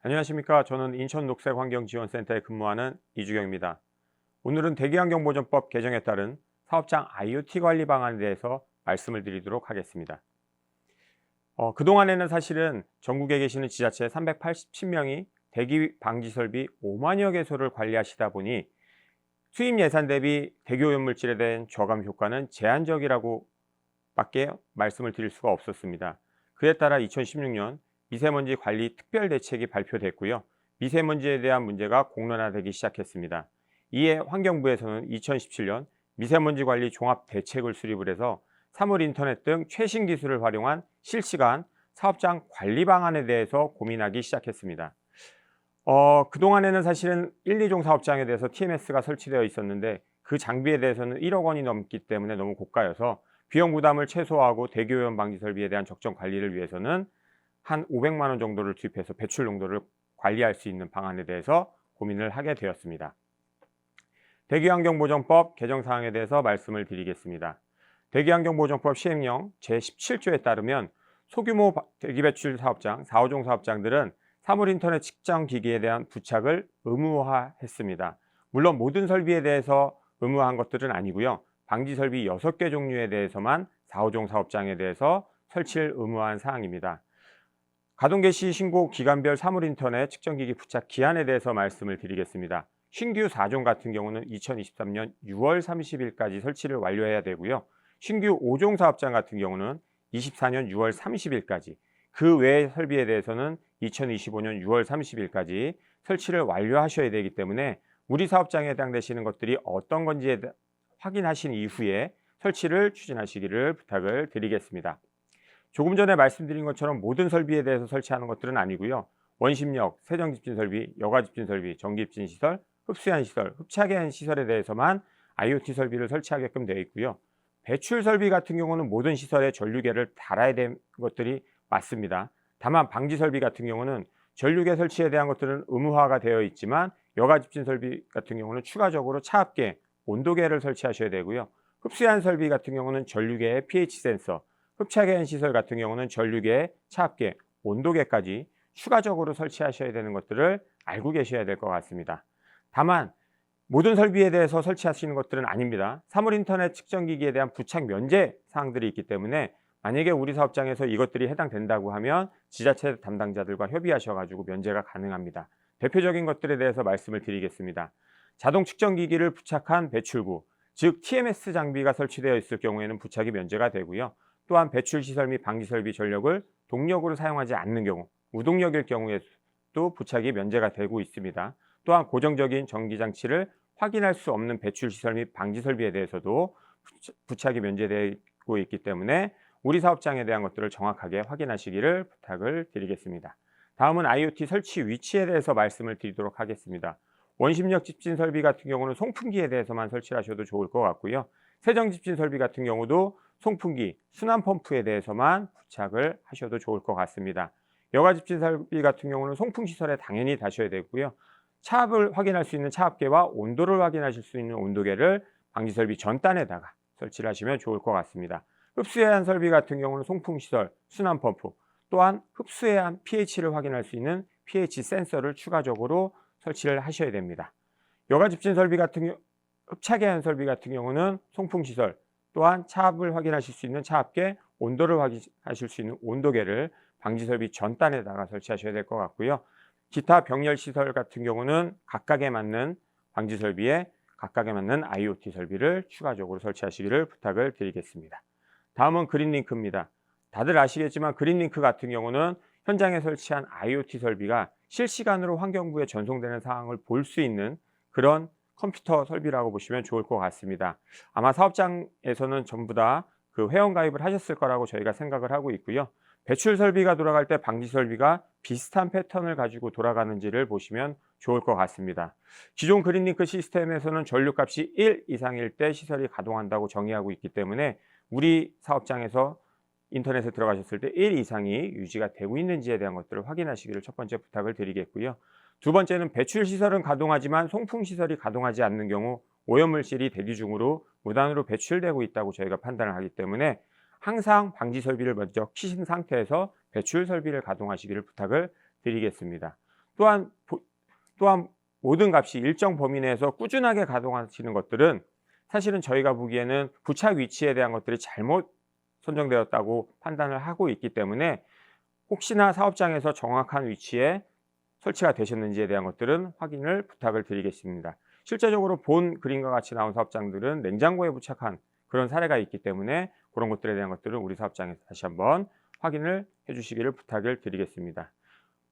안녕하십니까. 저는 인천녹색환경지원센터에 근무하는 이주경입니다. 오늘은 대기환경보전법 개정에 따른 사업장 IoT 관리 방안에 대해서 말씀을 드리도록 하겠습니다. 그동안에는 사실은 전국에 계시는 지자체 387명이 대기 방지 설비 5만여 개소를 관리하시다 보니 수입 예산 대비 대기오염물질에 대한 저감 효과는 제한적이라고 밖에 말씀을 드릴 수가 없었습니다. 그에 따라 2016년 미세먼지 관리 특별대책이 발표됐고요. 미세먼지에 대한 문제가 공론화되기 시작했습니다. 이에 환경부에서는 2017년 미세먼지 관리 종합대책을 수립을 해서 사물 인터넷 등 최신 기술을 활용한 실시간 사업장 관리 방안에 대해서 고민하기 시작했습니다. 그동안에는 사실은 1, 2종 사업장에 대해서 TMS가 설치되어 있었는데 그 장비에 대해서는 1억 원이 넘기 때문에 너무 고가여서 비용 부담을 최소화하고 대기오염 방지 설비에 대한 적정 관리를 위해서는 한 500만 원 정도를 투입해서 배출 농도를 관리할 수 있는 방안에 대해서 고민을 하게 되었습니다. 대기환경보전법 개정 사항에 대해서 말씀을 드리겠습니다. 대기환경보전법 시행령 제17조에 따르면 소규모 대기배출 사업장, 4, 5종 사업장들은 사물인터넷 측정 기기에 대한 부착을 의무화했습니다. 물론 모든 설비에 대해서 의무화한 것들은 아니고요. 방지 설비 6개 종류에 대해서만 4, 5종 사업장에 대해서 설치를 의무화한 사항입니다. 가동 개시 신고 기간별 사물인터넷 측정기기 부착 기한에 대해서 말씀을 드리겠습니다. 신규 4종 같은 경우는 2023년 6월 30일까지 설치를 완료해야 되고요. 신규 5종 사업장 같은 경우는 24년 6월 30일까지, 그 외의 설비에 대해서는 2025년 6월 30일까지 설치를 완료하셔야 되기 때문에 우리 사업장에 해당되시는 것들이 어떤 건지 확인하신 이후에 설치를 추진하시기를 부탁을 드리겠습니다. 조금 전에 말씀드린 것처럼 모든 설비에 대해서 설치하는 것들은 아니고요. 원심력, 세정집진 설비, 여과집진 설비, 전기집진 시설, 흡수한 시설, 흡착한 시설에 대해서만 IoT 설비를 설치하게끔 되어 있고요. 배출 설비 같은 경우는 모든 시설에 전류계를 달아야 되는 것들이 맞습니다. 다만 방지 설비 같은 경우는 전류계 설치에 대한 것들은 의무화가 되어 있지만 여과집진 설비 같은 경우는 추가적으로 차압계, 온도계를 설치하셔야 되고요. 흡수한 설비 같은 경우는 전류계의 pH 센서, 흡착한 시설 같은 경우는 전류계, 차압계, 온도계까지 추가적으로 설치하셔야 되는 것들을 알고 계셔야 될 것 같습니다. 다만 모든 설비에 대해서 설치하시는 것들은 아닙니다. 사물인터넷 측정기기에 대한 부착 면제 사항들이 있기 때문에 만약에 우리 사업장에서 이것들이 해당된다고 하면 지자체 담당자들과 협의하셔가지고 면제가 가능합니다. 대표적인 것들에 대해서 말씀을 드리겠습니다. 자동 측정기기를 부착한 배출구, 즉 TMS 장비가 설치되어 있을 경우에는 부착이 면제가 되고요. 또한 배출시설 및 방지설비 전력을 동력으로 사용하지 않는 경우, 무동력일 경우에도 부착이 면제가 되고 있습니다. 또한 고정적인 전기장치를 확인할 수 없는 배출시설 및 방지설비에 대해서도 부착이 면제되고 있기 때문에 우리 사업장에 대한 것들을 정확하게 확인하시기를 부탁을 드리겠습니다. 다음은 IoT 설치 위치에 대해서 말씀을 드리도록 하겠습니다. 원심력 집진 설비 같은 경우는 송풍기에 대해서만 설치하셔도 좋을 것 같고요. 세정 집진 설비 같은 경우도 송풍기, 순환 펌프에 대해서만 부착을 하셔도 좋을 것 같습니다. 여과 집진 설비 같은 경우는 송풍 시설에 당연히 다셔야 되고요. 차압을 확인할 수 있는 차압계와 온도를 확인하실 수 있는 온도계를 방지 설비 전단에다가 설치를 하시면 좋을 것 같습니다. 흡수해한 설비 같은 경우는 송풍 시설, 순환 펌프, 또한 흡수해한 pH를 확인할 수 있는 pH 센서를 추가적으로 설치를 하셔야 됩니다. 여과 집진 설비 같은 경우, 흡착해한 설비 같은 경우는 송풍 시설, 또한 차압을 확인하실 수 있는 차압계, 온도를 확인하실 수 있는 온도계를 방지설비 전단에다가 설치하셔야 될 것 같고요. 기타 병렬 시설 같은 경우는 각각에 맞는 방지설비에 각각에 맞는 IoT 설비를 추가적으로 설치하시기를 부탁을 드리겠습니다. 다음은 그린링크입니다. 다들 아시겠지만 그린링크 같은 경우는 현장에 설치한 IoT 설비가 실시간으로 환경부에 전송되는 사항을 볼 수 있는 그런 컴퓨터 설비라고 보시면 좋을 것 같습니다. 아마 사업장에서는 전부 다 그 회원 가입을 하셨을 거라고 저희가 생각을 하고 있고요. 배출 설비가 돌아갈 때 방지 설비가 비슷한 패턴을 가지고 돌아가는지를 보시면 좋을 것 같습니다. 기존 그린링크 시스템에서는 전류값이 1 이상일 때 시설이 가동한다고 정의하고 있기 때문에 우리 사업장에서 인터넷에 들어가셨을 때 1 이상이 유지가 되고 있는지에 대한 것들을 확인하시기를 첫 번째 부탁을 드리겠고요. 두 번째는 배출 시설은 가동하지만 송풍 시설이 가동하지 않는 경우 오염물질이 대기 중으로 무단으로 배출되고 있다고 저희가 판단을 하기 때문에 항상 방지 설비를 먼저 켜신 상태에서 배출 설비를 가동하시기를 부탁을 드리겠습니다. 또한 모든 값이 일정 범위 내에서 꾸준하게 가동하시는 것들은 사실은 저희가 보기에는 부착 위치에 대한 것들이 잘못 선정되었다고 판단을 하고 있기 때문에 혹시나 사업장에서 정확한 위치에 설치가 되셨는지에 대한 것들은 확인을 부탁을 드리겠습니다. 실제적으로 본 그림과 같이 나온 사업장들은 냉장고에 부착한 그런 사례가 있기 때문에 그런 것들에 대한 것들은 우리 사업장에서 다시 한번 확인을 해주시기를 부탁을 드리겠습니다.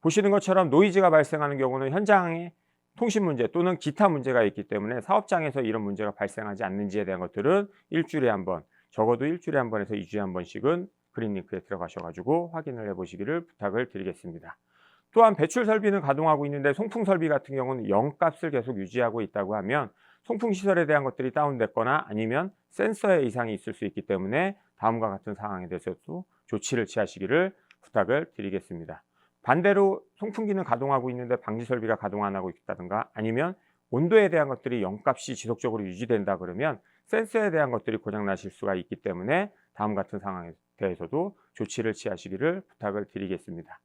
보시는 것처럼 노이즈가 발생하는 경우는 현장에 통신 문제 또는 기타 문제가 있기 때문에 사업장에서 이런 문제가 발생하지 않는지에 대한 것들은 일주일에 한 번, 적어도 일주일에 한 번에서 2주에 한 번씩은 그린링크에 들어가셔가지고 확인을 해보시기를 부탁을 드리겠습니다. 또한 배출 설비는 가동하고 있는데 송풍 설비 같은 경우는 0값을 계속 유지하고 있다고 하면 송풍 시설에 대한 것들이 다운됐거나 아니면 센서에 이상이 있을 수 있기 때문에 다음과 같은 상황에 대해서도 조치를 취하시기를 부탁을 드리겠습니다. 반대로 송풍기는 가동하고 있는데 방지 설비가 가동 안 하고 있다든가 아니면 온도에 대한 것들이 0값이 지속적으로 유지된다 그러면 센서에 대한 것들이 고장 나실 수가 있기 때문에 다음 같은 상황에 대해서도 조치를 취하시기를 부탁을 드리겠습니다.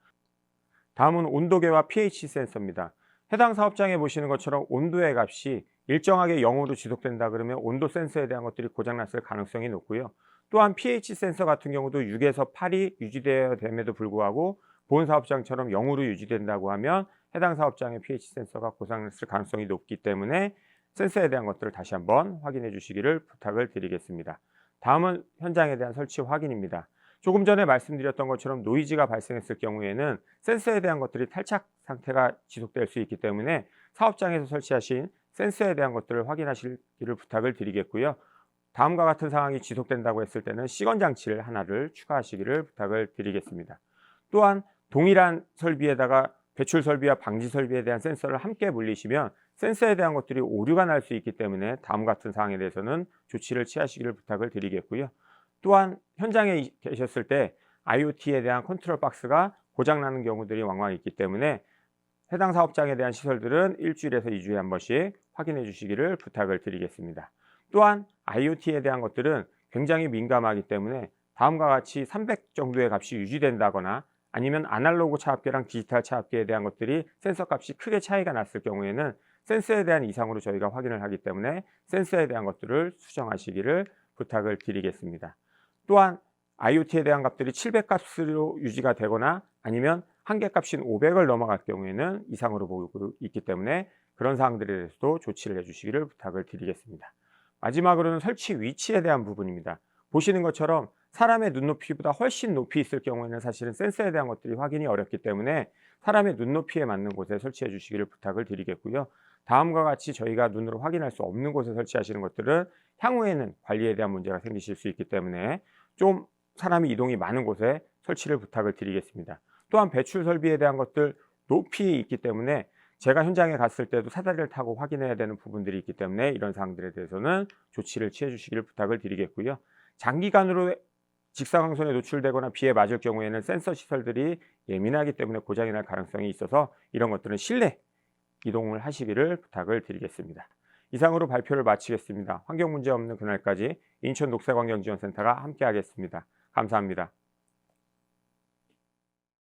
다음은 온도계와 pH 센서입니다. 해당 사업장에 보시는 것처럼 온도의 값이 일정하게 0으로 지속된다 그러면 온도 센서에 대한 것들이 고장났을 가능성이 높고요. 또한 pH 센서 같은 경우도 6에서 8이 유지되어야 됨에도 불구하고 본 사업장처럼 0으로 유지된다고 하면 해당 사업장의 pH 센서가 고장났을 가능성이 높기 때문에 센서에 대한 것들을 다시 한번 확인해 주시기를 부탁을 드리겠습니다. 다음은 현장에 대한 설치 확인입니다. 조금 전에 말씀드렸던 것처럼 노이즈가 발생했을 경우에는 센서에 대한 것들이 탈착 상태가 지속될 수 있기 때문에 사업장에서 설치하신 센서에 대한 것들을 확인하시기를 부탁을 드리겠고요. 다음과 같은 상황이 지속된다고 했을 때는 시건 장치를 하나를 추가하시기를 부탁을 드리겠습니다. 또한 동일한 설비에다가 배출 설비와 방지 설비에 대한 센서를 함께 물리시면 센서에 대한 것들이 오류가 날 수 있기 때문에 다음 같은 사항에 대해서는 조치를 취하시기를 부탁을 드리겠고요. 또한 현장에 계셨을 때 IoT에 대한 컨트롤 박스가 고장나는 경우들이 왕왕 있기 때문에 해당 사업장에 대한 시설들은 일주일에서 2주에 한 번씩 확인해 주시기를 부탁을 드리겠습니다. 또한 IoT에 대한 것들은 굉장히 민감하기 때문에 다음과 같이 300 정도의 값이 유지된다거나 아니면 아날로그 차압계랑 디지털 차압계에 대한 것들이 센서 값이 크게 차이가 났을 경우에는 센서에 대한 이상으로 저희가 확인을 하기 때문에 센서에 대한 것들을 수정하시기를 부탁을 드리겠습니다. 또한 IoT에 대한 값들이 700값으로 유지가 되거나 아니면 한계값인 500을 넘어갈 경우에는 이상으로 보이고 있기 때문에 그런 사항들에 대해서도 조치를 해주시기를 부탁을 드리겠습니다. 마지막으로는 설치 위치에 대한 부분입니다. 보시는 것처럼 사람의 눈높이보다 훨씬 높이 있을 경우에는 사실은 센서에 대한 것들이 확인이 어렵기 때문에 사람의 눈높이에 맞는 곳에 설치해 주시기를 부탁을 드리겠고요. 다음과 같이 저희가 눈으로 확인할 수 없는 곳에 설치하시는 것들은 향후에는 관리에 대한 문제가 생기실 수 있기 때문에 좀 사람이 이동이 많은 곳에 설치를 부탁을 드리겠습니다. 또한 배출 설비에 대한 것들 높이 있기 때문에 제가 현장에 갔을 때도 사다리를 타고 확인해야 되는 부분들이 있기 때문에 이런 사항들에 대해서는 조치를 취해 주시기를 부탁을 드리겠고요. 장기간으로 직사광선에 노출되거나 비에 맞을 경우에는 센서 시설들이 예민하기 때문에 고장이 날 가능성이 있어서 이런 것들은 실내 이동을 하시기를 부탁을 드리겠습니다. 이상으로 발표를 마치겠습니다. 환경 문제 없는 그날까지 인천 녹색환경지원센터가 함께하겠습니다. 감사합니다.